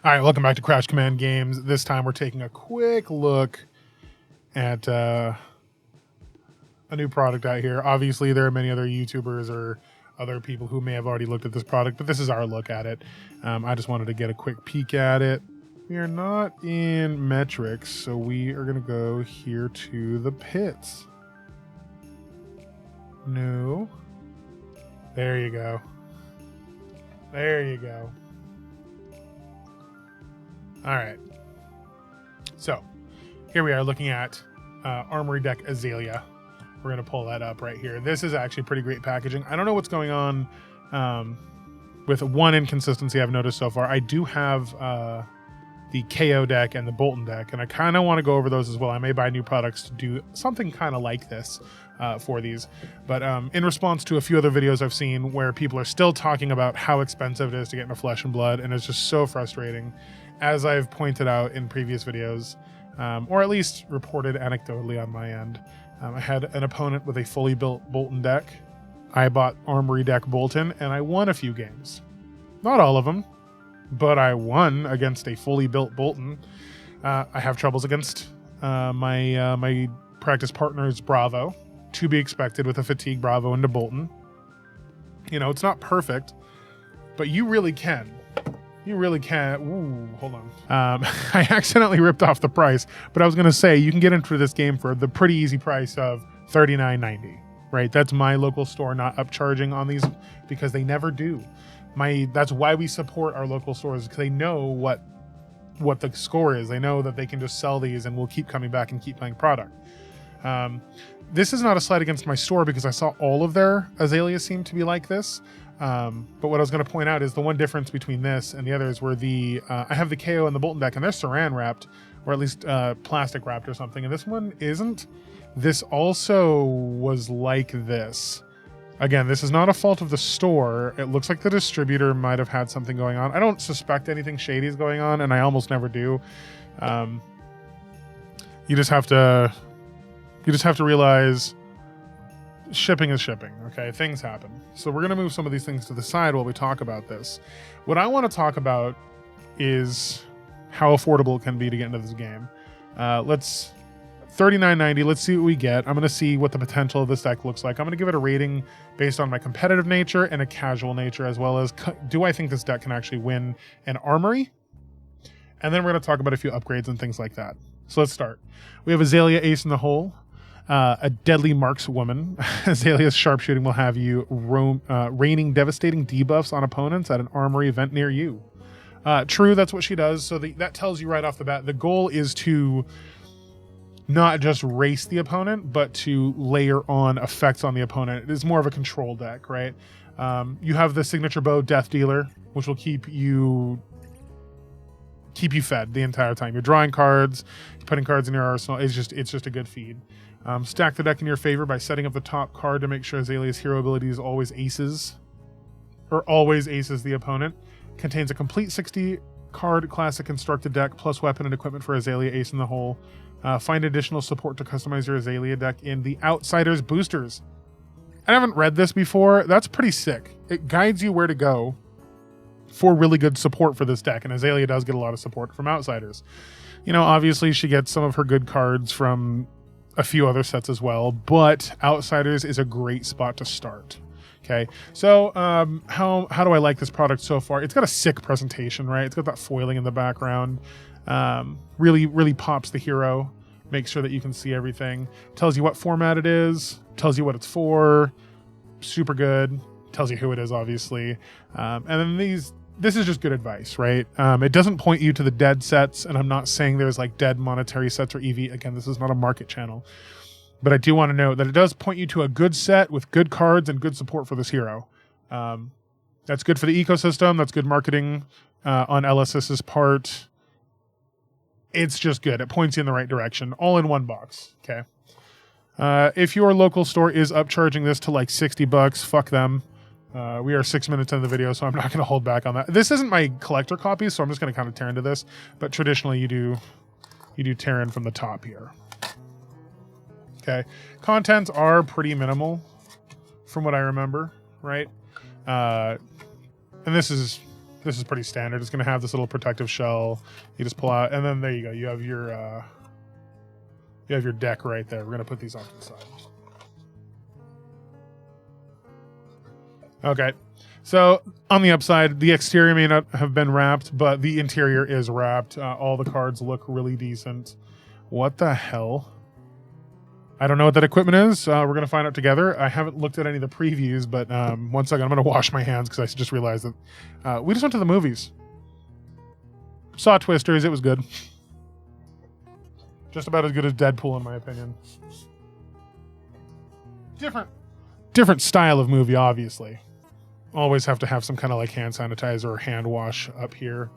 All right, welcome back to Crash Command Games. This time we're taking a quick look at a new product out here. Obviously, there are many other YouTubers or other people who may have already looked at this product, but this is our look at it. I just wanted to get a quick peek at it. We are not in metrics, so we are going to go here to the pits. No. There you go. There you go. All right, so here we are looking at Armory Deck Azalea. We're going to pull that up right here. This is actually pretty great packaging. I don't know what's going on with one inconsistency I've noticed so far. I do have the KO deck and the Bolton deck, and I kind of want to go over those as well. I may buy new products to do something kind of like this for these. But in response to a few other videos I've seen where people are still talking about how expensive it is to get into Flesh and Blood, and it's just so frustrating. As I've pointed out in previous videos, or at least reported anecdotally on my end, I had an opponent with a fully built Bolton deck. I bought Armory Deck Bolton, and I won a few games. Not all of them, but I won against a fully built Bolton. I have troubles against my practice partner's Bravo, to be expected with a Fatigue Bravo into Bolton. You know, it's not perfect, but you really can. You really can. Ooh, hold on. I accidentally ripped off the price, but I was going to say you can get into this game for the pretty easy price of $39.90, right? That's my local store not upcharging on these because they never do. That's why we support our local stores, because they know what the score is. They know that they can just sell these and we'll keep coming back and keep playing product. This is not a slight against my store because I saw all of their Azalea seem to be like this. But what I was going to point out is the one difference between this and the others were I have the KO and the Bolton deck, and they're saran wrapped, or at least plastic wrapped or something, and this one isn't. This also was like this. Again, this is not a fault of the store. It looks like the distributor might have had something going on. I don't suspect anything shady is going on, and I almost never do. You just have to realize shipping is shipping, okay? Things happen. So we're going to move some of these things to the side while we talk about this. What I want to talk about is how affordable it can be to get into this game. Let's $39.90. Let's see what we get. I'm going to see what the potential of this deck looks like. I'm going to give it a rating based on my competitive nature and a casual nature, as well as do I think this deck can actually win an Armory? And then we're going to talk about a few upgrades and things like that. So let's start. We have Azalea Ace in the Hole. A deadly markswoman. Azalea's sharpshooting will have you raining devastating debuffs on opponents at an armory event near you. True, that's what she does. So that tells you right off the bat, the goal is to not just race the opponent, but to layer on effects on the opponent. It is more of a control deck, right? You have the signature bow Death Dealer, which will keep you fed the entire time. You're drawing cards, you're putting cards in your arsenal. It's just a good feed. Stack the deck in your favor by setting up the top card to make sure Azalea's hero ability is always aces the opponent. Contains a complete 60 card classic constructed deck plus weapon and equipment for Azalea Ace in the Hole. Find additional support to customize your Azalea deck in the Outsiders boosters. I haven't read this before. That's pretty sick. It guides you where to go for really good support for this deck, and Azalea does get a lot of support from Outsiders. You know, obviously she gets some of her good cards from a few other sets as well, but Outsiders is a great spot to start. Okay, so how do I like this product so far? It's got a sick presentation, right? It's got that foiling in the background. Really pops the hero. Makes sure that you can see everything. Tells you what format it is. Tells you what it's for. Super good. Tells you who it is, obviously. And then this is just good advice, right? It doesn't point you to the dead sets, and I'm not saying there's like dead monetary sets or EV. Again, this is not a market channel. But I do want to note that it does point you to a good set with good cards and good support for this hero. That's good for the ecosystem. That's good marketing on LSS's part. It's just good. It points you in the right direction, all in one box, okay? If your local store is upcharging this to like $60, fuck them. We are 6 minutes into the video, so I'm not going to hold back on that. This isn't my collector copy, so I'm just going to kind of tear into this. But traditionally, you do tear in from the top here. Okay, contents are pretty minimal, from what I remember, right? And this is This is pretty standard. It's going to have this little protective shell. You just pull out, and then there you go. You have your deck right there. We're going to put these off to the side. Okay. So on the upside, the exterior may not have been wrapped, but the interior is wrapped. All the cards look really decent. What the hell? I don't know what that equipment is. We're going to find out together. I haven't looked at any of the previews, but one second, I'm going to wash my hands because I just realized that we just went to the movies. Saw Twisters. It was good. Just about as good as Deadpool, in my opinion. Different style of movie, obviously. Always have to have some kind of like hand sanitizer or hand wash up here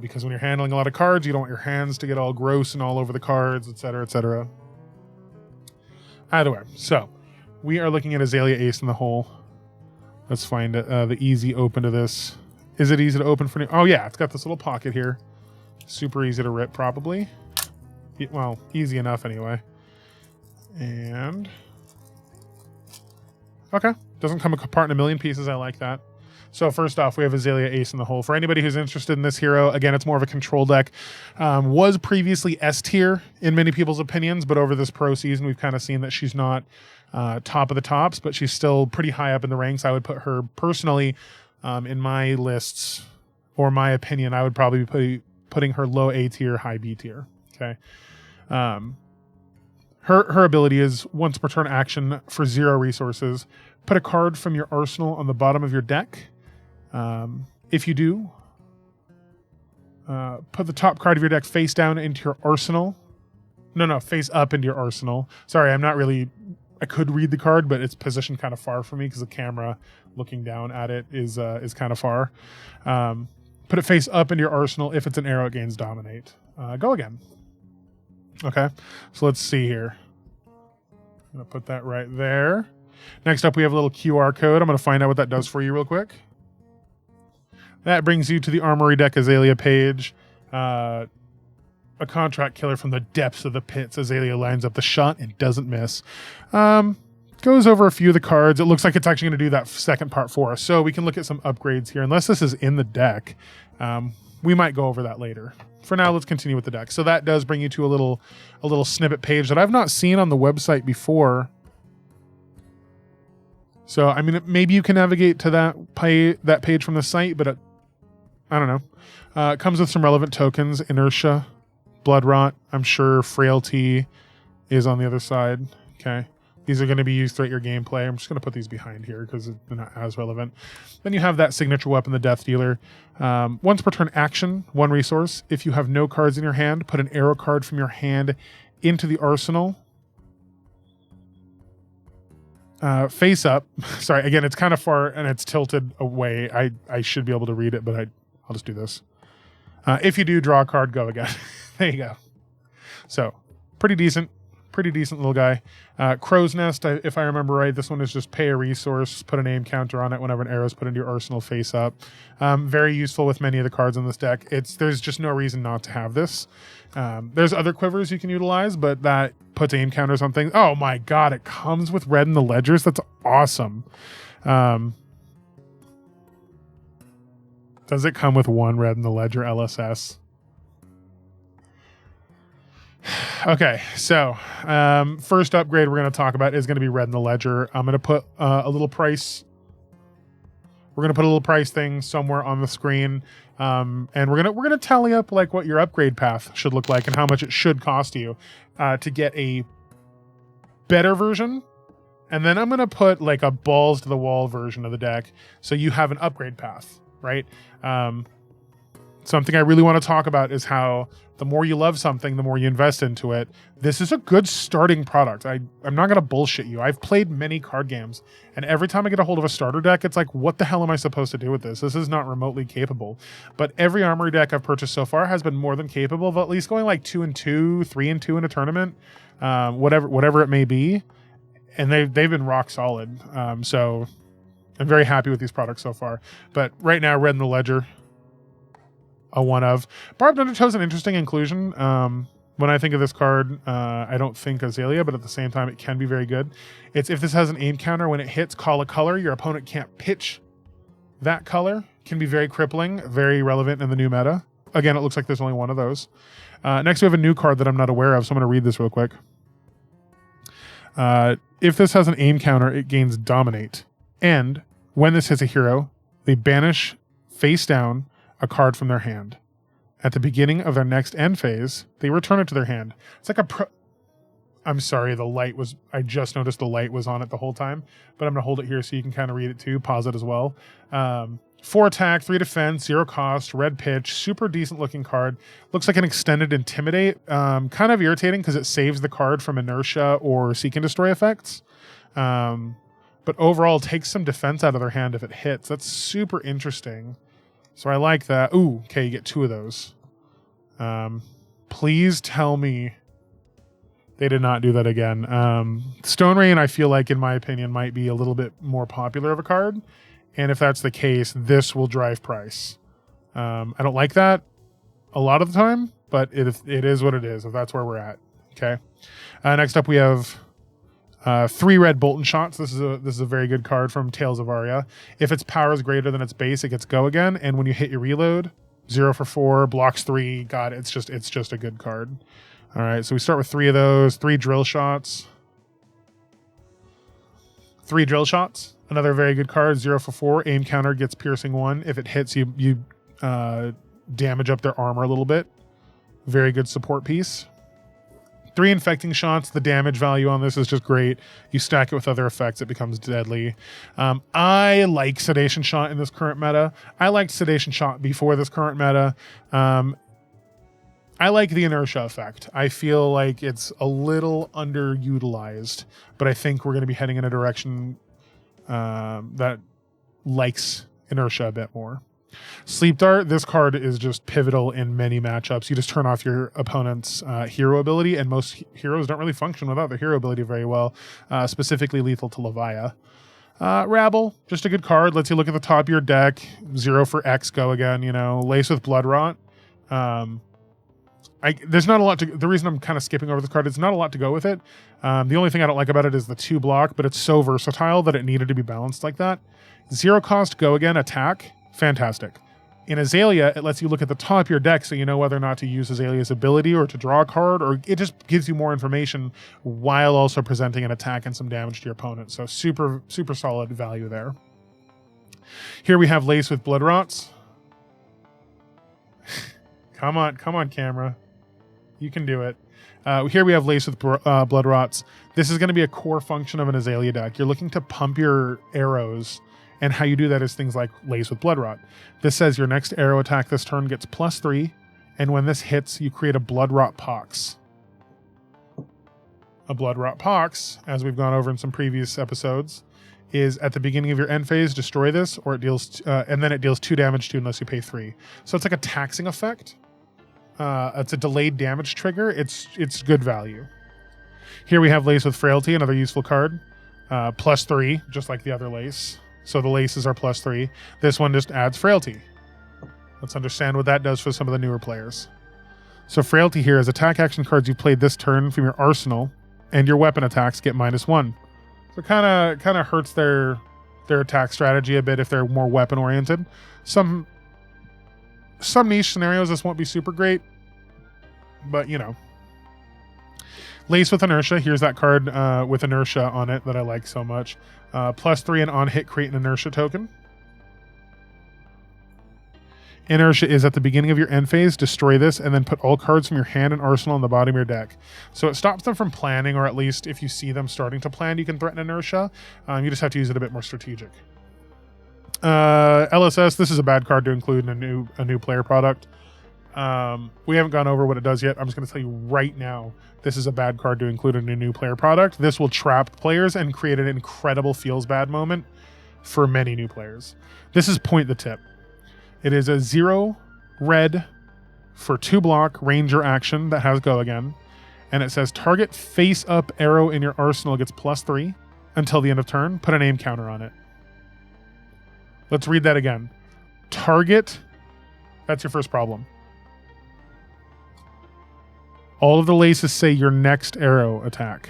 because when you're handling a lot of cards, you don't want your hands to get all gross and all over the cards, etc., etc. Either way, so we are looking at Azalea Ace in the hole. Let's find the easy open to this. Is it easy to open for? Oh yeah, it's got this little pocket here. Super easy to rip, probably. Well, easy enough anyway. And okay. Doesn't come apart in a million pieces. I like that. So first off, we have Azalea Ace in the hole. For anybody who's interested in this hero, again, it's more of a control deck. Was previously S tier in many people's opinions, but over this pro season, we've kind of seen that she's not top of the tops, but she's still pretty high up in the ranks. I would put her personally in my lists, or my opinion, I would probably be putting her low A tier, high B tier. Okay. Her ability is once per turn action for 0 resources. Put a card from your arsenal on the bottom of your deck. If you do, put the top card of your deck face down into your arsenal. No, face up into your arsenal. Sorry, I'm not really... I could read the card, but it's positioned kind of far for me because the camera looking down at it is kind of far. Put it face up into your arsenal. If it's an arrow, it gains dominate. Go again. Okay, so let's see here. I'm going to put that right there. Next up, we have a little QR code. I'm going to find out what that does for you real quick. That brings you to the Armory Deck Azalea page. A contract killer from the depths of the pits. Azalea lines up the shot and doesn't miss. Goes over a few of the cards. It looks like it's actually going to do that second part for us. So we can look at some upgrades here. Unless this is in the deck, we might go over that later. For now, let's continue with the deck. So that does bring you to a little snippet page that I've not seen on the website before. So, I mean, maybe you can navigate to that page from the site, but I don't know. It comes with some relevant tokens, Inertia, Blood Rot. I'm sure Frailty is on the other side. Okay. These are going to be used throughout your gameplay. I'm just going to put these behind here because they're not as relevant. Then you have that signature weapon, the Death Dealer. Once per turn action, 1 resource. If you have no cards in your hand, put an arrow card from your hand into the arsenal. Face up. Sorry, again, it's kind of far and it's tilted away. I should be able to read it, but I'll just do this. If you do draw a card, go again. There you go. So, pretty decent little guy. Crow's Nest, if I remember right, this one is just pay a resource, put a name counter on it whenever an arrow is put into your arsenal face up. Very useful with many of the cards in this deck. There's just no reason not to have this. There's other quivers you can utilize, but that puts aim counters on things. Oh my god, it comes with red in the ledgers. That's awesome. Does it come with 1 red in the ledger LSS? Okay, so first upgrade we're going to talk about is going to be red in the ledger. I'm going to put a little price. We're going to put a little price thing somewhere on the screen, and we're gonna tally up like what your upgrade path should look like and how much it should cost you to get a better version. And then I'm going to put like a balls to the wall version of the deck, so you have an upgrade path, right? Something I really want to talk about is how the more you love something, the more you invest into it. This is a good starting product. I'm not going to bullshit you. I've played many card games, and every time I get a hold of a starter deck, it's like, what the hell am I supposed to do with this? This is not remotely capable. But every Armory deck I've purchased so far has been more than capable of at least going like 2-2, 3-2 in a tournament, whatever it may be. And they've been rock solid. So I'm very happy with these products so far. But right now, red in the ledger. A one of. Barbed Undertow is an interesting inclusion. When I think of this card, I don't think Azalea, but at the same time, it can be very good. It's if this has an aim counter, when it hits, call a color. Your opponent can't pitch that color. can be very crippling, very relevant in the new meta. Again, it looks like there's only one of those. Next, we have a new card that I'm not aware of, so I'm going to read this real quick. If this has an aim counter, it gains Dominate. And when this hits a hero, they banish face down a card from their hand. At the beginning of their next end phase, they return it to their hand. It's like I'm sorry, I just noticed the light was on it the whole time, but I'm going to hold it here so you can kind of read it too, pause it as well. 4 attack, 3 defense, 0 cost, red pitch, super decent looking card. Looks like an extended Intimidate. Kind of irritating because it saves the card from inertia or seek and destroy effects. But overall takes some defense out of their hand if it hits. That's super interesting. So I like that. Ooh, okay, you get 2 of those. Please tell me they did not do that again. Stone Rain, I feel like, in my opinion, might be a little bit more popular of a card. And if that's the case, this will drive price. I don't like that a lot of the time, but it is what it is, if that's where we're at. Okay. Next up, we have 3 red Bolton Shots. This is a very good card from Tales of Aria. If its power is greater than its base, it gets go again. And when you hit your reload, 0 for 4, blocks 3. God, it's just a good card. All right, so we start with 3 of those. 3 Drill Shots. 3 Drill Shots. Another very good card, 0 for 4. Aim counter gets piercing 1. If it hits, you damage up their armor a little bit. Very good support piece. 3 Infecting Shots. The damage value on this is just great. You stack it with other effects, it becomes deadly. I like Sedation Shot in this current meta. I liked Sedation Shot before this current meta. I like the inertia effect. I feel like it's a little underutilized, but I think we're going to be heading in a direction that likes inertia a bit more. Sleep Dart, this card is just pivotal in many matchups. You just turn off your opponent's hero ability, and most heroes don't really function without their hero ability very well, specifically lethal to Leviah. Rabble, just a good card. Lets you look at the top of your deck. 0 for X, go again, Lace with Blood Rot. There's not a lot to... The reason I'm kind of skipping over this card, it's not a lot to go with it. The only thing I don't like about it is the 2 block, but it's so versatile that it needed to be balanced like that. 0 cost, go again, attack. Fantastic. In Azalea, it lets you look at the top of your deck so you know whether or not to use Azalea's ability or to draw a card, or it just gives you more information while also presenting an attack and some damage to your opponent. So super, super solid value there. Here we have Lace with Blood Rots. Come on, camera. You can do it. Here we have Lace with Blood Rots. This is going to be a core function of an Azalea deck. You're looking to pump your arrows, and how you do that is things like Lace with Blood Rot. This says your next arrow attack this turn gets +3, and when this hits, you create a Blood Rot Pox. A Blood Rot Pox, as we've gone over in some previous episodes, is at the beginning of your end phase, destroy this, or it deals, and then it deals 2 damage to you unless you pay 3. So it's like a taxing effect. It's a delayed damage trigger. It's good value. Here we have Lace with Frailty, another useful card. +3, just like the other Lace. So the Laces are +3. This one just adds Frailty. Let's understand what that does for some of the newer players. So Frailty here is attack action cards you played this turn from your arsenal, and your weapon attacks get -1. So kind of hurts their attack strategy a bit if they're more weapon oriented. Some niche scenarios this won't be super great, but Lace with Inertia. Here's that card with Inertia on it that I like so much. +3 and on hit create an Inertia token. Inertia is at the beginning of your end phase, destroy this, and then put all cards from your hand and arsenal on the bottom of your deck. So it stops them from planning, or at least if you see them starting to plan, you can threaten Inertia. You just have to use it a bit more strategic. LSS, this is a bad card to include in a new player product. We haven't gone over what it does yet. I'm just going to tell you right now, this is a bad card to include in a new player product. This will trap players and create an incredible feels bad moment for many new players. This is Point the Tip. It is a 0 red for 2 block ranger action that has go again. And it says target face up arrow in your arsenal gets +3 until the end of turn. Put an aim counter on it. Let's read that again. Target, that's your first problem. All of the Laces say your next arrow attack.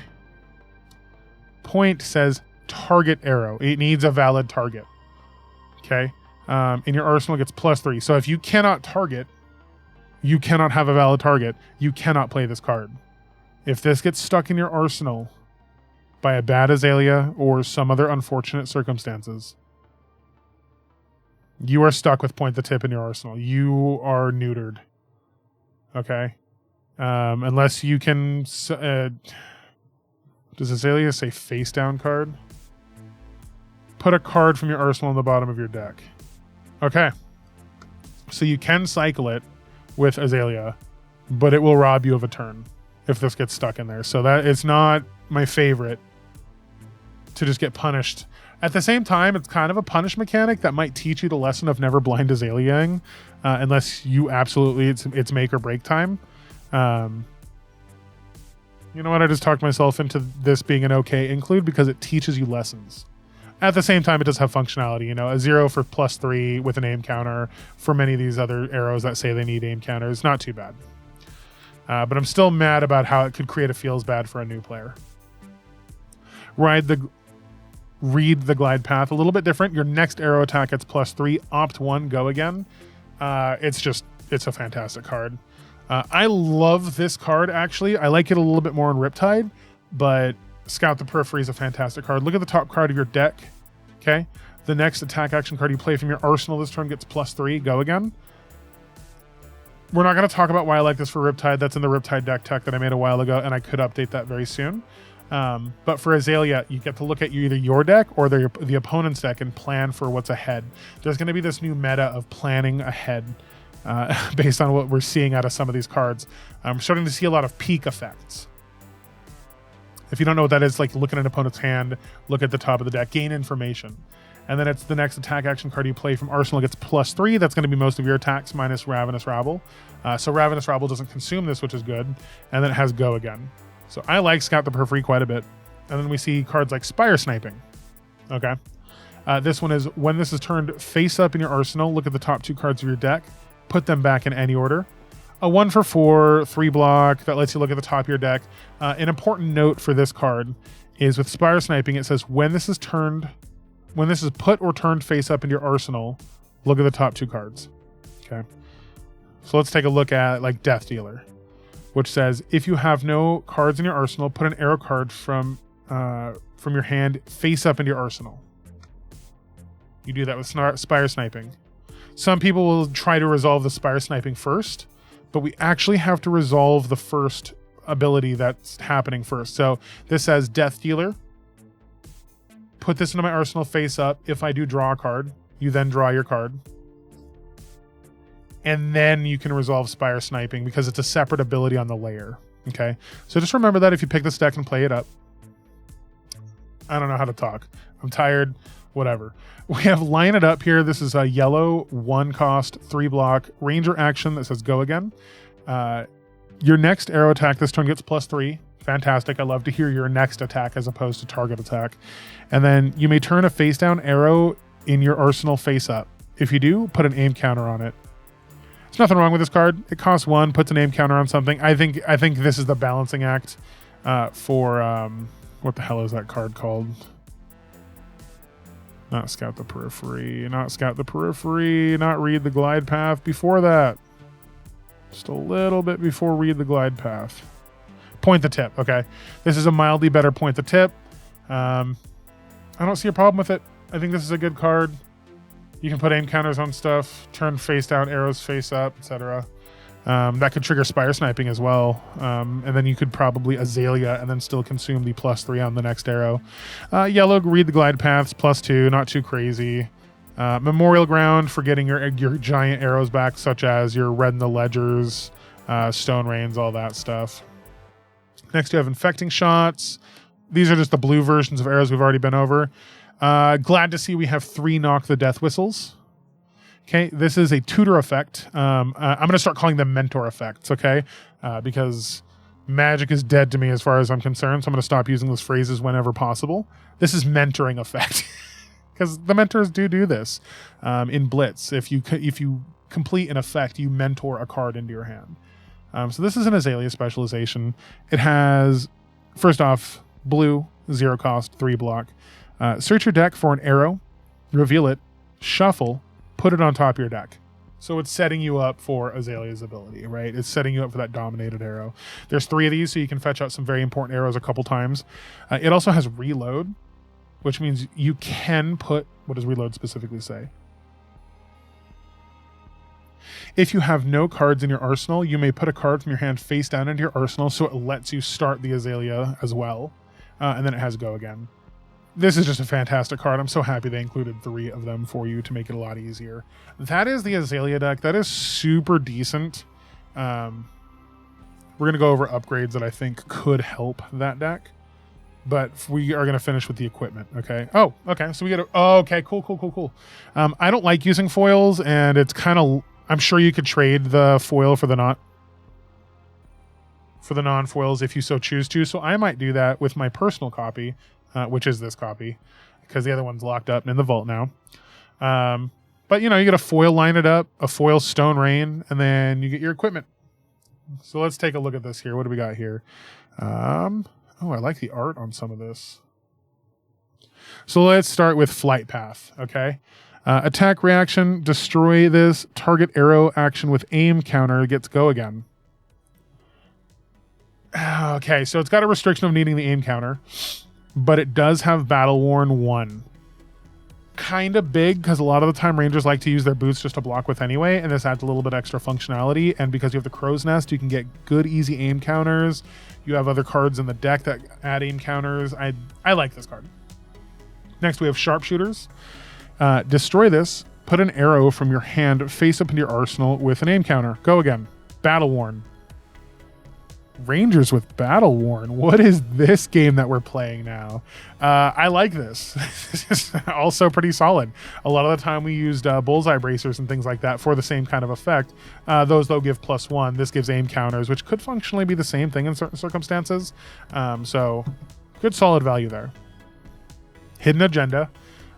Point says target arrow. It needs a valid target. Okay? in your arsenal gets +3. So if you cannot target, you cannot have a valid target, you cannot play this card. If this gets stuck in your arsenal by a bad Azalea or some other unfortunate circumstances, you are stuck with Point the Tip in your arsenal. You are neutered. Okay? Unless you can... does Azalea say face down card? Put a card from your arsenal on the bottom of your deck. Okay. So you can cycle it with Azalea, but it will rob you of a turn if this gets stuck in there. So that it's not my favorite to just get punished. At the same time, it's kind of a punish mechanic that might teach you the lesson of never blind Azaleaing, unless you absolutely, it's make or break time. You know what? I just talked myself into this being an okay include because it teaches you lessons. At the same time, it does have functionality. You know, a 0 for +3 with an aim counter for many of these other arrows that say they need aim counters. Not too bad. But I'm still mad about how it could create a feels bad for a new player. Read the glide path. A little bit different. Your next arrow attack gets +3. Opt 1, go again. It's a fantastic card. I love this card, actually. I like it a little bit more in Riptide, but Scout the Periphery is a fantastic card. Look at the top card of your deck. Okay. The next attack action card you play from your arsenal this turn gets +3. Go again. We're not going to talk about why I like this for Riptide. That's in the Riptide deck tech that I made a while ago, and I could update that very soon. But for Azalea, you get to look at either your deck or the opponent's deck and plan for what's ahead. There's going to be this new meta of planning ahead based on what we're seeing out of some of these cards. I'm starting to see a lot of peak effects. If you don't know what that is, like look at an opponent's hand, look at the top of the deck, gain information. And then it's the next attack action card you play from Arsenal gets +3. That's going to be most of your attacks minus Ravenous Rabble. So Ravenous Rabble doesn't consume this, which is good. And then it has Go again. So I like Scout the Periphery quite a bit. And then we see cards like Spire Sniping. Okay. This one is when this is turned face up in your arsenal, look at the top 2 cards of your deck, put them back in any order. A 1 for 4, 3 block that lets you look at the top of your deck. An important note for this card is with Spire Sniping, it says when this is put or turned face up into your arsenal, look at the top 2 cards. Okay. So let's take a look at like Death Dealer, which says if you have no cards in your arsenal, put an arrow card from your hand face up into your arsenal. You do that with Spire Sniping. Some people will try to resolve the Spire Sniping first, but we actually have to resolve the first ability that's happening first. So this says Death Dealer. Put this into my arsenal face up. If I do draw a card, you then draw your card. And then you can resolve Spire Sniping because it's a separate ability on the layer. Okay. So just remember that if you pick this deck and play it up. I don't know how to talk. I'm tired. Whatever. We have Line It Up here. This is a yellow 1 cost 3 block ranger action that says Go again. Your next arrow attack this turn gets +3. Fantastic. I love to hear your next attack as opposed to target attack. And then you may turn a face down arrow in your arsenal face up. If you do, put an aim counter on it. There's nothing wrong with this card. It costs 1, puts an aim counter on something. I think this is the balancing act for what the hell is that card called? Not Scout the Periphery, not Scout the Periphery, not Read the Glide Path. Before that, just a little bit before Read the Glide Path. Point the Tip, okay. This is a mildly better Point the Tip. I don't see a problem with it. I think this is a good card. You can put aim counters on stuff, turn face down, arrows face up, etc. That could trigger Spire Sniping as well. And then you could probably Azalea and then still consume the +3 on the next arrow. Yellow, Read the Glide Paths, +2, not too crazy. Memorial Ground for getting your giant arrows back, such as your Red in the Ledgers, Stone Rains, all that stuff. Next you have Infecting Shots. These are just the blue versions of arrows we've already been over. Glad to see we have 3 Knock the Death Whistles. Okay, this is a tutor effect. I'm going to start calling them mentor effects, okay? Because magic is dead to me as far as I'm concerned, so I'm going to stop using those phrases whenever possible. This is mentoring effect. Because the mentors do this in Blitz. If you complete an effect, you mentor a card into your hand. So this is an Azalea specialization. It has, first off, blue, 0 cost, 3 block. Search your deck for an arrow, reveal it, shuffle, put it on top of your deck. So it's setting you up for Azalea's ability, right? It's setting you up for that dominated arrow. There's 3 of these, so you can fetch out some very important arrows a couple times. It also has reload, which means you can put... What does reload specifically say? If you have no cards in your arsenal, you may put a card from your hand face down into your arsenal, so it lets you start the Azalea as well. And then it has go again. This is just a fantastic card. I'm so happy they included 3 of them for you to make it a lot easier. That is the Azalea deck. That is super decent. We're going to go over upgrades that I think could help that deck. But we are going to finish with the equipment, okay? Oh, okay. So we got to... Oh, okay, cool. I don't like using foils, and it's kind of... I'm sure you could trade the foil for the non-foils if you so choose to. So I might do that with my personal copy. Which is this copy, because the other one's locked up and in the vault now. But, you know, you get a foil line it up, a foil stone rain, and then you get your equipment. So let's take a look at this here. What do we got here? Oh, I like the art on some of this. So let's start with flight path, okay? Attack reaction, destroy this. Target arrow action with aim counter gets go again. Okay, so it's got a restriction of needing the aim counter. But it does have Battle Worn 1. Kind of big, because a lot of the time Rangers like to use their boots just to block with anyway, and this adds a little bit extra functionality. And because you have the Crow's Nest, you can get good, easy aim counters. You have other cards in the deck that add aim counters. I like this card. Next, we have Sharpshooters. Destroy this. Put an arrow from your hand face up into your arsenal with an aim counter. Go again. Battle Worn. Rangers with Battle Worn. What is this game that we're playing now? I like this. This is also pretty solid. A lot of the time we used bullseye bracers and things like that for the same kind of effect. Those, though, give +1. This gives aim counters, which could functionally be the same thing in certain circumstances. So good solid value there. Hidden Agenda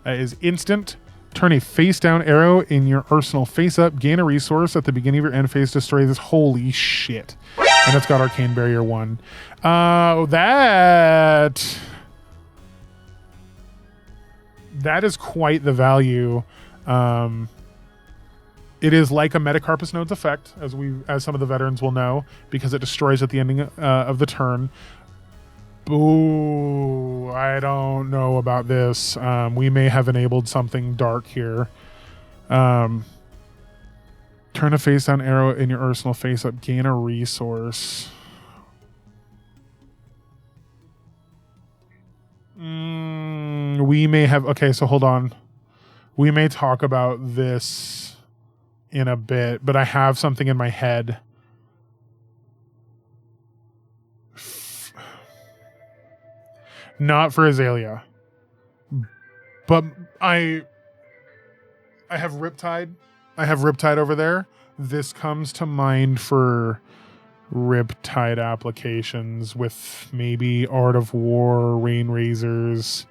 is instant. Turn a face-down arrow in your arsenal face-up. Gain a resource at the beginning of your end phase. Destroy this. Holy shit. And it's got Arcane Barrier 1. That is quite the value. It is like a Metacarpus Node's effect, as some of the veterans will know, because it destroys at the ending of the turn. Boo, I don't know about this. We may have enabled something dark here. Turn a face down arrow in your arsenal face up. Gain a resource. We may have... Okay, so hold on. We may talk about this in a bit, but I have something in my head. Not for Azalea. But I have Riptide. I have Riptide over there. This comes to mind for Riptide applications with maybe Art of War, Rain Razors.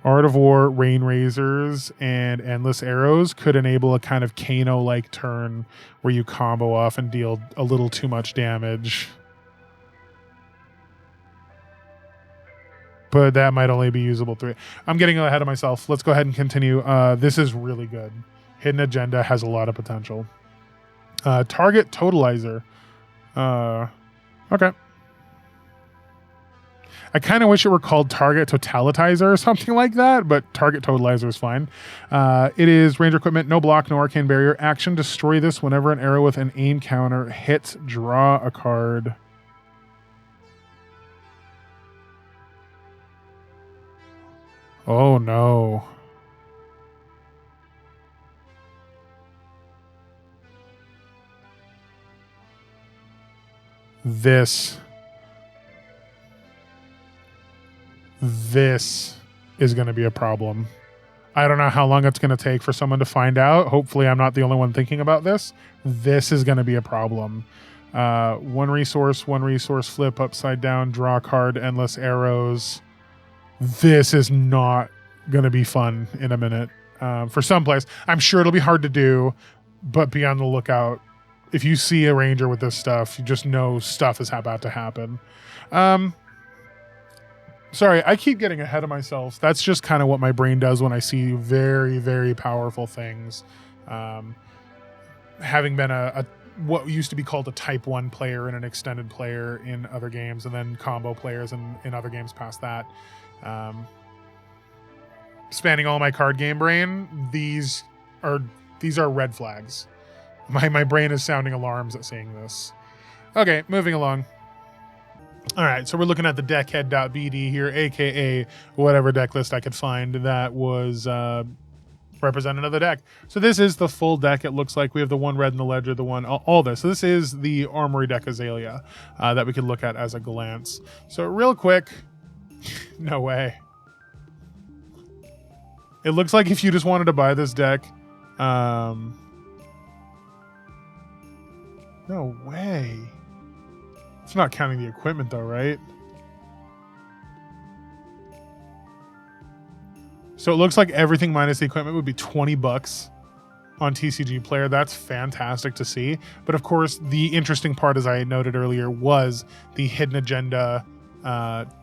Art of War, Rain Razors, and Endless Arrows could enable a kind of Kano-like turn where you combo off and deal a little too much damage. But that might only be usable through... I'm getting ahead of myself. Let's go ahead and continue. This is really good. Hidden Agenda has a lot of potential. Target Totalizer. Okay. I kind of wish it were called Target Totalitizer or something like that, but Target Totalizer is fine. It is Ranger Equipment, no block, no Arcane Barrier. Action, destroy this whenever an arrow with an aim counter hits, draw a card. Oh no. This is going to be a problem. I don't know how long it's going to take for someone to find out. Hopefully I'm not the only one thinking about this. This is going to be a problem. One resource, flip upside down, draw card, endless arrows. This is not going to be fun in a minute. For some place, I'm sure it'll be hard to do, but be on the lookout. If you see a ranger with this stuff, you just know stuff is about to happen. Sorry, I keep getting ahead of myself. That's just kind of what my brain does when I see very, very powerful things. Having been a what used to be called a type 1 player and an extended player in other games, and then combo players in other games past that. Spanning all my card game brain, these are red flags. My brain is sounding alarms at seeing this. Okay, moving along. All right, so we're looking at the deckhead.bd here, aka whatever deck list I could find that was represented of the deck. So this is the full deck. It looks like we have the one red in the ledger, the one all this. So this is the Armory Deck Azalea that we could look at as a glance. So real quick, no way. It looks like if you just wanted to buy this deck, no way. It's not counting the equipment though, right? So it looks like everything minus the equipment would be 20 bucks on TCG Player. That's fantastic to see. But of course, the interesting part, as I noted earlier, was the hidden agenda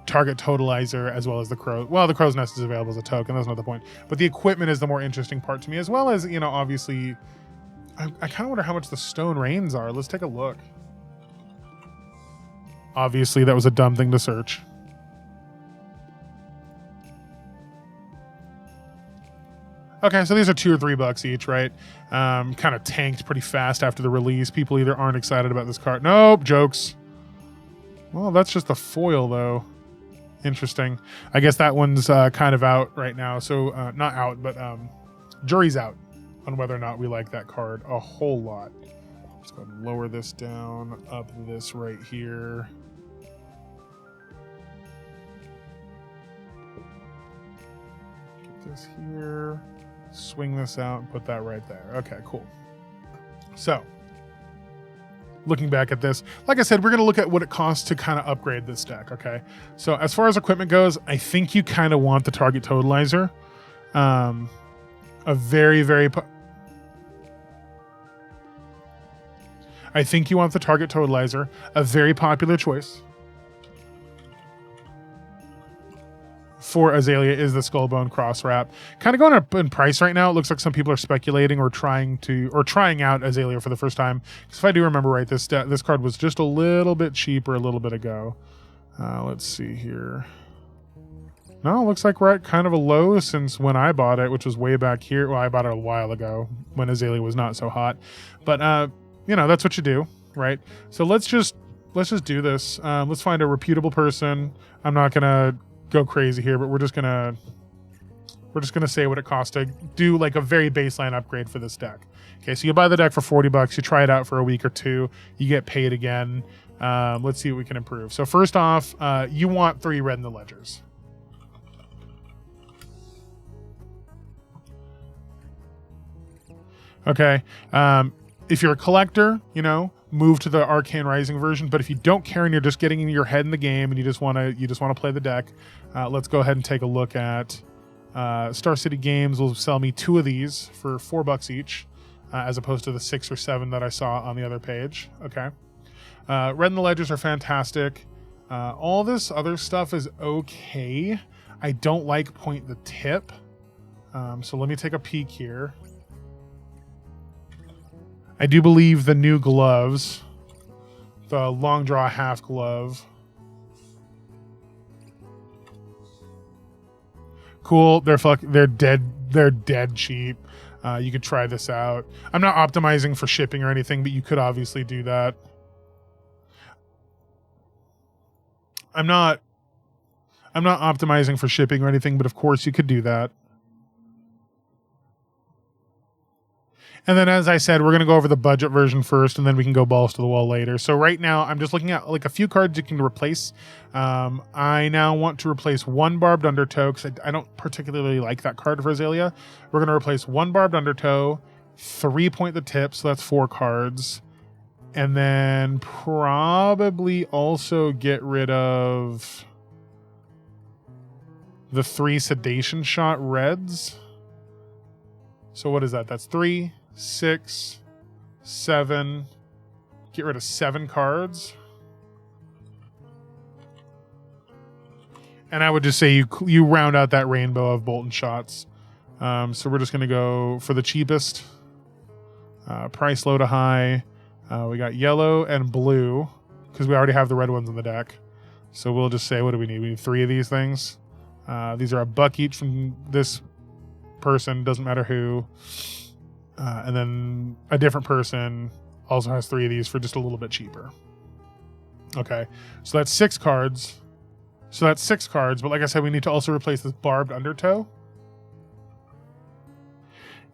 target totalizer, as well as the crow. Well, the crow's nest is available as a token. That's not the point. But the equipment is the more interesting part to me, as well as, you know, obviously, I kind of wonder how much the stone rains are. Let's take a look. Obviously, that was a dumb thing to search. Okay, so these are $2 or $3 each, right? Kind of tanked pretty fast after the release. People either aren't excited about this card. Nope, jokes. Well, that's just a foil, though. Interesting. I guess that one's kind of out right now. So, not out, but jury's out on whether or not we like that card a whole lot. Let's go ahead and lower this down, up this right here. Get this here. Swing this out and put that right there. Okay, cool. So, looking back at this, like I said, we're going to look at what it costs to kind of upgrade this deck, okay? So, as far as equipment goes, I think you kind of want the target totalizer. I think you want the target totalizer, a very popular choice for Azalea is the Skullbone Cross Wrap. Kind of going up in price right now. It looks like some people are speculating or trying out Azalea for the first time. Because if I do remember right, this card was just a little bit cheaper a little bit ago. Let's see here. No, it looks like we're at kind of a low since when I bought it, which was way back here. Well, I bought it a while ago when Azalea was not so hot. But you know, that's what you do, right? So let's just do this. Let's find a reputable person. I'm not gonna go crazy here, but we're just gonna say what it costs to do like a very baseline upgrade for this deck. Okay, so you buy the deck for $40, you try it out for a week or two, you get paid again. Let's see what we can improve. So first off, you want 3 red in the ledgers. Okay, if you're a collector, you know, move to the Arcane Rising version. But if you don't care and you're just getting your head in the game and you just want to play the deck, let's go ahead and take a look at Star City Games will sell me 2 of these for $4 each, as opposed to the 6 or 7 that I saw on the other page. Okay, red in the ledgers are fantastic. All this other stuff is okay. I don't like Point the Tip. So let me take a peek here. I do believe the new gloves, the long draw half glove. Cool. They're dead cheap. You could try this out. I'm not optimizing for shipping or anything, but you could obviously do that. I'm not optimizing for shipping or anything, but of course you could do that. And then, as I said, we're going to go over the budget version first, and then we can go balls to the wall later. So right now, I'm just looking at like a few cards you can replace. I now want to replace 1 Barbed Undertow, because I don't particularly like that card for Azalea. We're going to replace 1 Barbed Undertow, 3 Point the Tip, so that's 4 cards. And then probably also get rid of the 3 Sedation Shot reds. So what is that? That's 3, 6, 7. Get rid of 7 cards. And I would just say you round out that rainbow of Bolton shots. So we're just going to go for the cheapest. Price low to high. We got yellow and blue because we already have the red ones in the deck. So we'll just say, what do we need? We need 3 of these things. These are $1 each from this person, doesn't matter who. And then a different person also has 3 of these for just a little bit cheaper. Okay, so that's 6 cards. But like I said, we need to also replace this barbed undertow.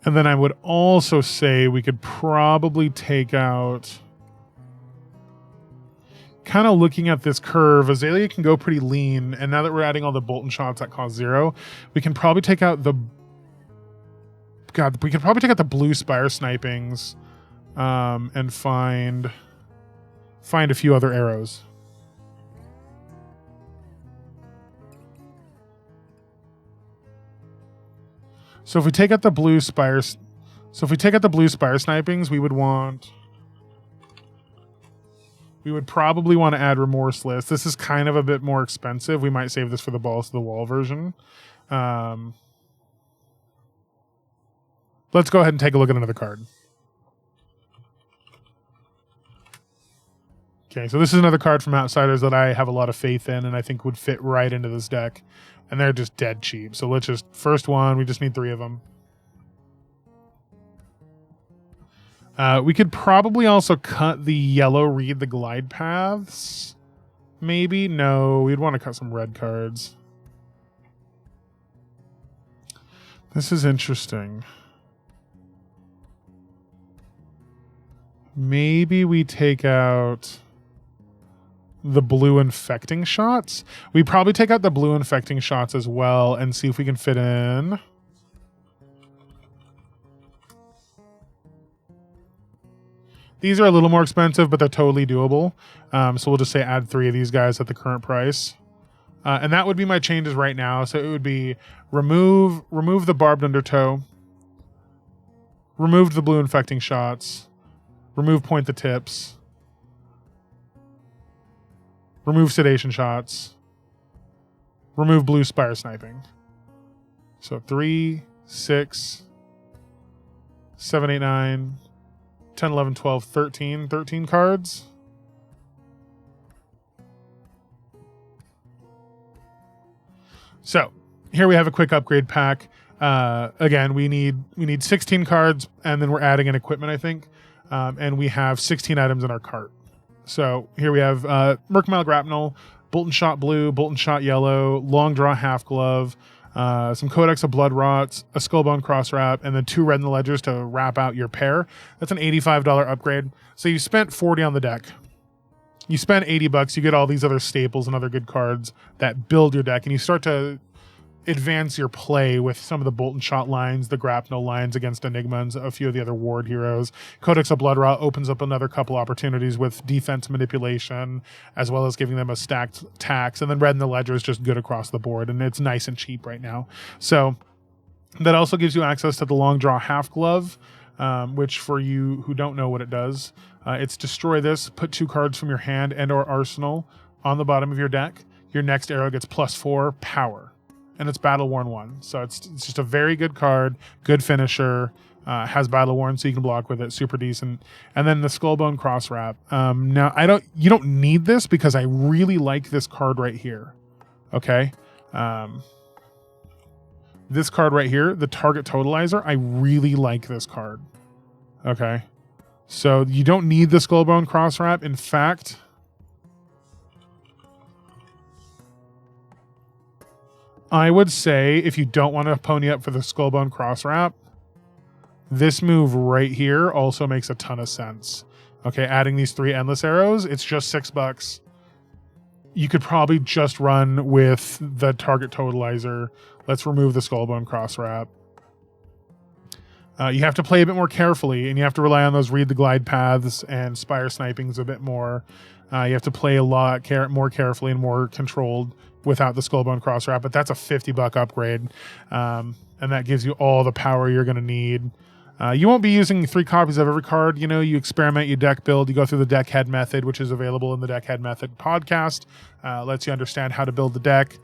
And then I would also say we could probably take out, kind of looking at this curve, Azalea can go pretty lean. And now that we're adding all the Bolton shots that cost 0, we can probably take out the, we could probably take out the blue Spire snipings and find a few other arrows. So if we take out the blue Spire, snipings, we would probably want to add Remorseless. This is kind of a bit more expensive. We might save this for the balls to the wall version. Let's go ahead and take a look at another card. Okay, so this is another card from Outsiders that I have a lot of faith in and I think would fit right into this deck. And they're just dead cheap. So let's just, first one, we just need 3 of them. We could probably also cut the yellow Read the Glide Paths. Maybe? No, we'd want to cut some red cards. This is interesting. Maybe we take out the blue Infecting shots. We probably take out the blue Infecting shots as well and see if we can fit in. These are a little more expensive, but they're totally doable. So we'll just say add 3 of these guys at the current price. And that would be my changes right now. So it would be remove the barbed undertow, remove the blue Infecting shots, remove point the tips, remove sedation shots, remove blue Spire sniping. So 3, 6, 7, 8, 9, 10, 11, 12, 13 cards. So here we have a quick upgrade pack. Again, we need 16 cards, and then we're adding an equipment, I think. And we have 16 items in our cart. So here we have Mercantile Grapnel, Bolton Shot Blue, Bolton Shot Yellow, Long Draw Half Glove, some Codex of Blood Rots, a Skullbone Cross Wrap, and then 2 Red in the Ledgers to wrap out your pair. That's an $85 upgrade. So you spent $40 on the deck. You spend $80, you get all these other staples and other good cards that build your deck, and you start to advance your play with some of the Bolton Shot lines, the Grapnel lines against Enigma, and a few of the other Ward heroes. Codex of Blood Rot opens up another couple opportunities with defense manipulation, as well as giving them a stacked tax. And then Red in the Ledger is just good across the board, and it's nice and cheap right now. So that also gives you access to the Long Draw Half Glove, which for you who don't know what it does, it's destroy this, put 2 cards from your hand and or arsenal on the bottom of your deck. Your next arrow gets +4 power. And it's Battle Worn 1. So it's just a very good card, good finisher, has Battle Worn, so you can block with it, super decent. And then the Skullbone Cross Wrap. Now you don't need this because I really like this card right here. Okay. This card right here, the Target Totalizer, I really like this card. Okay. So you don't need the Skullbone Cross Wrap. In fact, I would say if you don't want to pony up for the Skullbone Cross Wrap, this move right here also makes a ton of sense. Okay, adding these 3 Endless Arrows, it's just $6. You could probably just run with the Target Totalizer. Let's remove the Skullbone Cross Wrap. You have to play a bit more carefully, and you have to rely on those Read the Glide Paths and Spire Snipings a bit more. You have to play a lot more carefully and more controlled without the Skullbone Cross Wrap, but that's a $50 upgrade, and that gives you all the power you're going to need. You won't be using 3 copies of every card. You know, you experiment, you deck build, you go through the deck head method, which is available in the Deck Head Method podcast. Lets you understand how to build the deck.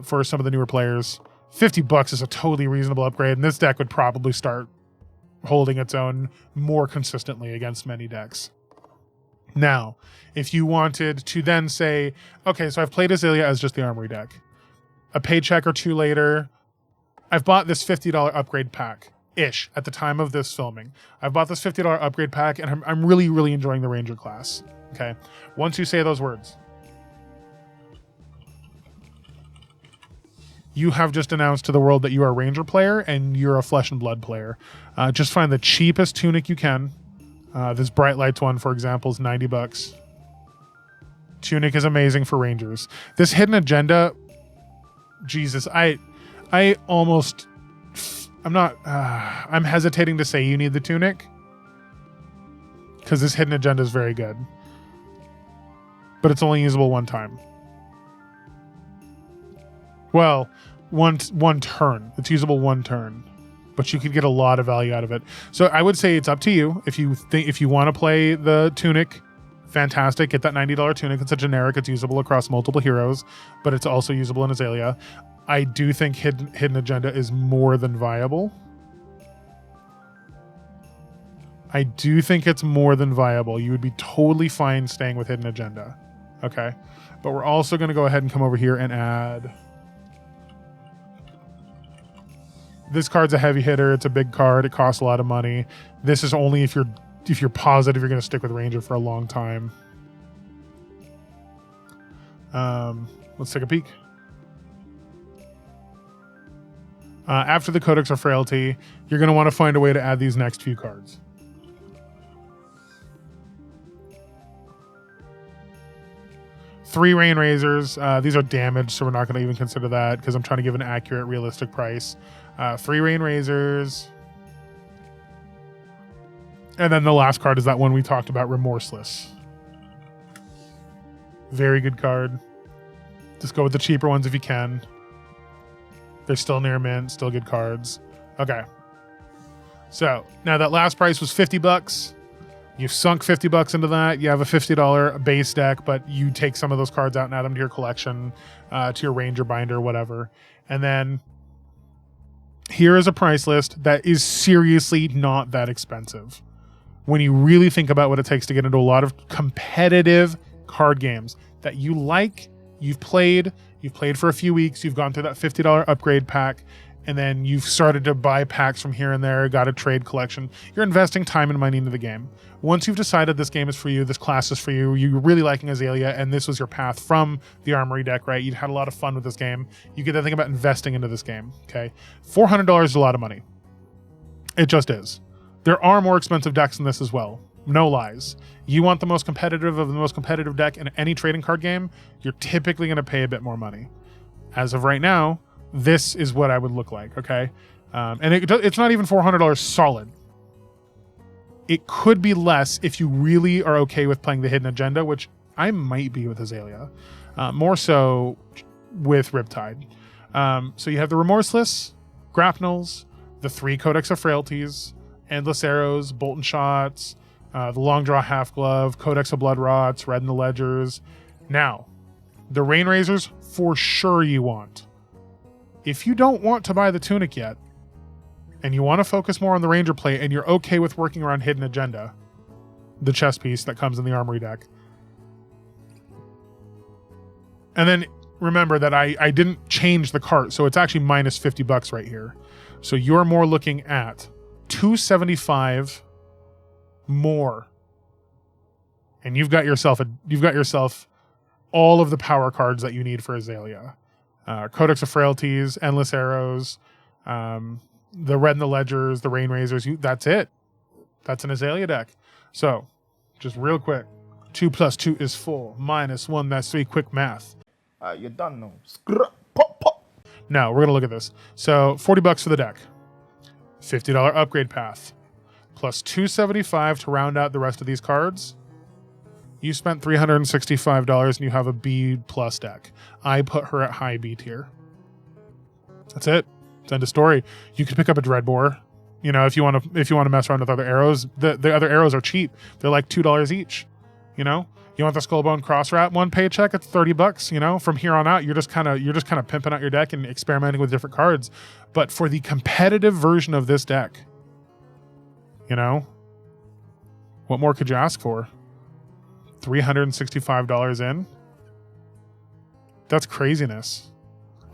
for some of the newer players. $50 is a totally reasonable upgrade, and this deck would probably start holding its own more consistently against many decks. Now, if you wanted to then say, okay, so I've played Azalea as just the Armory deck. A paycheck or two later, I've bought this $50 upgrade pack-ish at the time of this filming. I've bought this $50 upgrade pack, and I'm really, really enjoying the Ranger class. Okay? Once you say those words, you have just announced to the world that you are a Ranger player and you're a Flesh and Blood player. Just find the cheapest tunic you can. This Bright Lights one, for example, is $90. Tunic is amazing for Rangers. This Hidden Agenda, Jesus, I'm hesitating to say you need the tunic because this Hidden Agenda is very good, but it's only usable one time. Well, one turn. It's usable one turn, but you could get a lot of value out of it. So I would say it's up to you. If you want to play the tunic, fantastic. Get that $90 tunic. It's a generic. It's usable across multiple heroes, but it's also usable in Azalea. I do think Hidden Agenda is more than viable. I do think it's more than viable. You would be totally fine staying with Hidden Agenda. Okay. But we're also going to go ahead and come over here and add... This card's a heavy hitter. It's a big card. It costs a lot of money. This is only if you're positive you're going to stick with Ranger for a long time. Let's take a peek. After the Codex of Frailty, you're going to want to find a way to add these next few cards. Three Rain Razors. These are damaged, so we're not going to even consider that because I'm trying to give an accurate, realistic price. 3 Rain Razors. And then the last card is that one we talked about, Remorseless. Very good card. Just go with the cheaper ones if you can. They're still near mint, still good cards. Okay. So now that last price was $50. You've sunk $50 into that. You have a $50 base deck, but you take some of those cards out and add them to your collection, to your Ranger binder, whatever. And then here is a price list that is seriously not that expensive. When you really think about what it takes to get into a lot of competitive card games that you like, you've played for a few weeks, you've gone through that $50 upgrade pack, and then you've started to buy packs from here and there, got a trade collection. You're investing time and money into the game. Once you've decided this game is for you, this class is for you, you're really liking Azalea, and this was your path from the Armory deck, right? You'd had a lot of fun with this game. You get to think about investing into this game, okay? $400 is a lot of money. It just is. There are more expensive decks than this as well. No lies. You want the most competitive of the most competitive deck in any trading card game, you're typically going to pay a bit more money. As of right now, this is what I would look like, okay? And it's not even $400 solid. It could be less if you really are okay with playing the Hidden Agenda, which I might be with Azalea. More so with Riptide. So you have the Remorseless, Grapnels, the 3 Codex of Frailties, Endless Arrows, Bolt and Shots, the Long Draw Half Glove, Codex of Blood Rots, Red in the Ledgers. Now, the Rain Razors, for sure you want. If you don't want to buy the Tunic yet, and you want to focus more on the Ranger play, and you're okay with working around Hidden Agenda, the chess piece that comes in the Armory deck. And then remember that I didn't change the cart, so it's actually minus $50 right here. So you're more looking at $275 more, and you've got yourself all of the power cards that you need for Azalea. Codex of Frailties, Endless Arrows, the Red in the Ledgers, the Rain Razors. That's it. That's an Azalea deck. So, just real quick, 2 plus 2 is 4, minus 1, that's 3. Quick math. You done know. Now we're gonna look at this. So $40 for the deck, $50 upgrade path, plus $275 to round out the rest of these cards. You spent $365 and you have a B plus deck. I put her at high B tier. That's it. It's end of story. You could pick up a Dreadbore. You know, if you want to mess around with other arrows, the other arrows are cheap. They're like $2 each. You know, You want the Skullbone cross wrap one paycheck? It's $30. You know, from here on out, you're just kind of pimping out your deck and experimenting with different cards. But for the competitive version of this deck, you know, what more could you ask for? $365 in. That's craziness.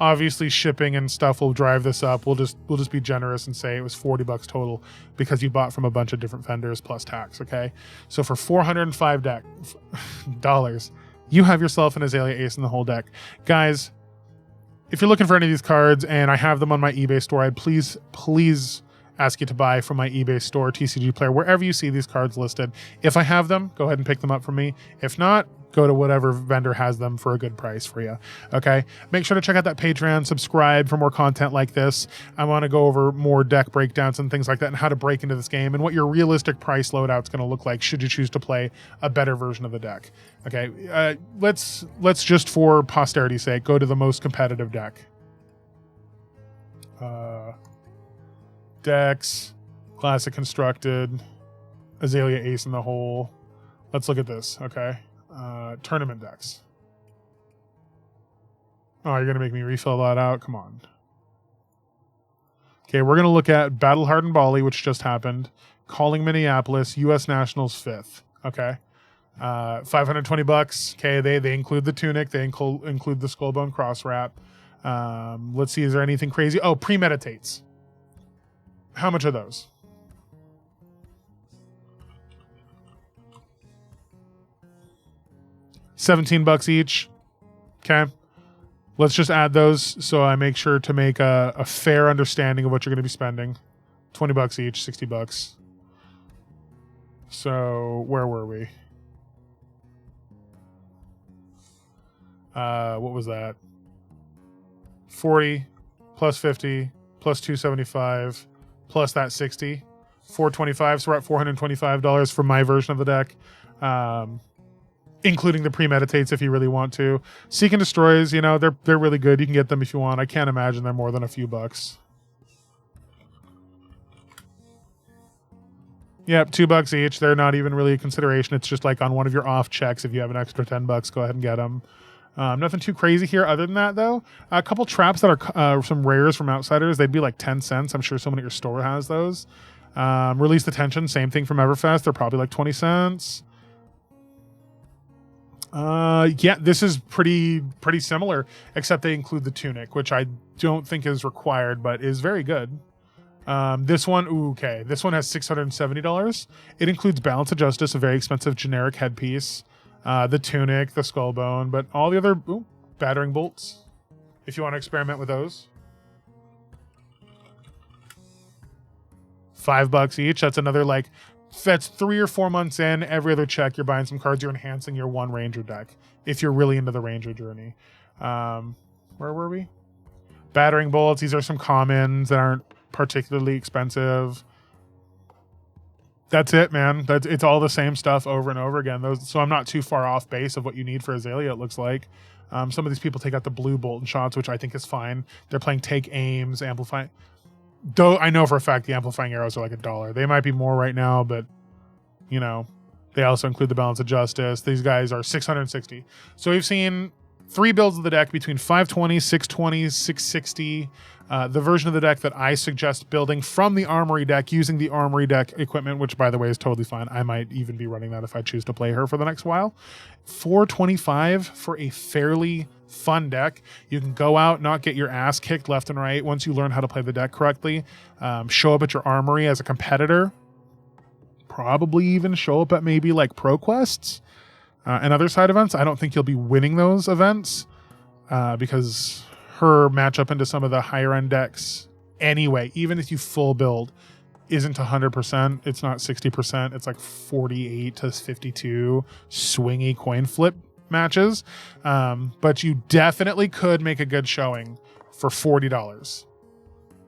Obviously, shipping and stuff will drive this up. We'll just be generous and say it was $40 total because you bought from a bunch of different vendors plus tax. Okay, so for $405 you have yourself an Azalea Ace in the whole deck, guys. If you're looking for any of these cards, and I have them on my eBay store, I'd please ask you to buy from my eBay store, TCG Player, wherever you see these cards listed. If I have them, go ahead and pick them up from me. If not, go to whatever vendor has them for a good price for you. Okay. Make sure to check out that Patreon, subscribe for more content like this. I want to go over more deck breakdowns and things like that and how to break into this game and what your realistic price loadout is going to look like should you choose to play a better version of the deck. Okay. Let's just for posterity's sake, go to the most competitive deck. Decks, Classic Constructed, Azalea Ace in the hole. Let's look at this. Okay. Tournament decks. Oh, you're going to make me refill that out? Come on. Okay, we're going to look at Battle Hardened Bali, which just happened. Calling Minneapolis, U.S. Nationals 5th. Okay. $520. Okay, they include the tunic. They include the Skullbone cross wrap. Let's see, is there anything crazy? Oh, premeditates. How much are those? $17 each. Okay. Let's just add those so I make sure to make a fair understanding of what you're going to be spending. $20 each, $60. So where were we? What was that? 40 plus 50 plus 275 plus that 60. 425. So we're at $425 for my version of the deck. Including the premeditates if you really want to. Seek and Destroys, you know, they're really good. You can get them if you want. I can't imagine they're more than a few bucks. Yep, $2 each. They're not even really a consideration. It's just like on one of your off checks. If you have an extra $10, go ahead and get them. Nothing too crazy here other than that, though. A couple traps that are some rares from Outsiders. They'd be like 10 cents. I'm sure someone at your store has those. Release the Tension, same thing from Everfest. They're probably like 20 cents. Yeah, this is pretty similar, except they include the tunic, which I don't think is required, but is very good. This one, okay. This one has $670. It includes Balance of Justice, a very expensive generic headpiece, the tunic, the Skullbone, but all the other battering bolts, if you want to experiment with those. $5 each. That's another that's 3 or 4 months in. Every other check, you're buying some cards. You're enhancing your one Ranger deck if you're really into the Ranger journey. Where were we? Battering bolts. These are some commons that aren't particularly expensive. That's it, man. It's all the same stuff over and over again. So I'm not too far off base of what you need for Azalea, it looks like. Some of these people take out the blue bolt and shots, which I think is fine. They're playing take aims, amplify. Though I know for a fact the amplifying arrows are like $1. They might be more right now, but you know, they also include the Balance of Justice. These guys are $660. So we've seen 3 builds of the deck between $520, $620, $660. The version of the deck that I suggest building from the Armory deck using the Armory deck equipment, which by the way is totally fine. I might even be running that if I choose to play her for the next while. $425 for a fairly fun deck. You can go out, not get your ass kicked left and right once you learn how to play the deck correctly. Show up at your Armory as a competitor. Probably even show up at maybe like Pro Quests and other side events. I don't think you'll be winning those events because her matchup into some of the higher end decks anyway, even if you full build, isn't 100%. It's not 60%. It's like 48 to 52 swingy coin flip matches. But you definitely could make a good showing for $40,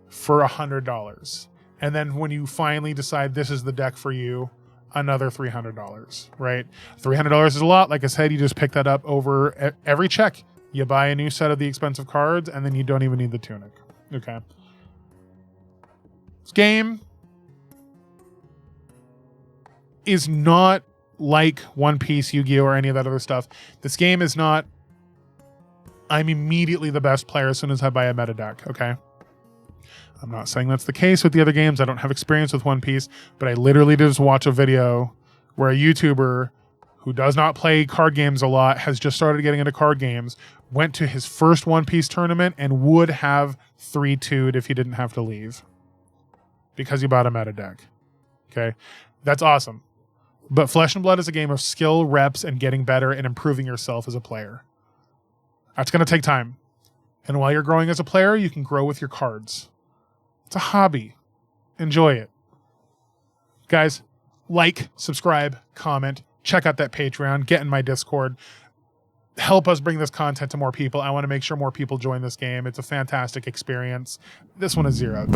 for $100. And then when you finally decide this is the deck for you, another $300, right? $300 is a lot. Like I said, you just pick that up over every check. You buy a new set of the expensive cards, and then you don't even need the tunic. Okay. This game is not like One Piece, Yu-Gi-Oh, or any of that other stuff, this game is not, I'm immediately the best player as soon as I buy a meta deck, okay? I'm not saying that's the case with the other games. I don't have experience with One Piece, but I literally just watch a video where a YouTuber who does not play card games a lot, has just started getting into card games, went to his first One Piece tournament and would have 3-2'd if he didn't have to leave because he bought a meta deck. Okay? That's awesome. But Flesh and Blood is a game of skill, reps, and getting better and improving yourself as a player. That's going to take time. And while you're growing as a player, you can grow with your cards. It's a hobby. Enjoy it. Guys, like, subscribe, comment, check out that Patreon, get in my Discord. Help us bring this content to more people. I want to make sure more people join this game. It's a fantastic experience. This one is 0.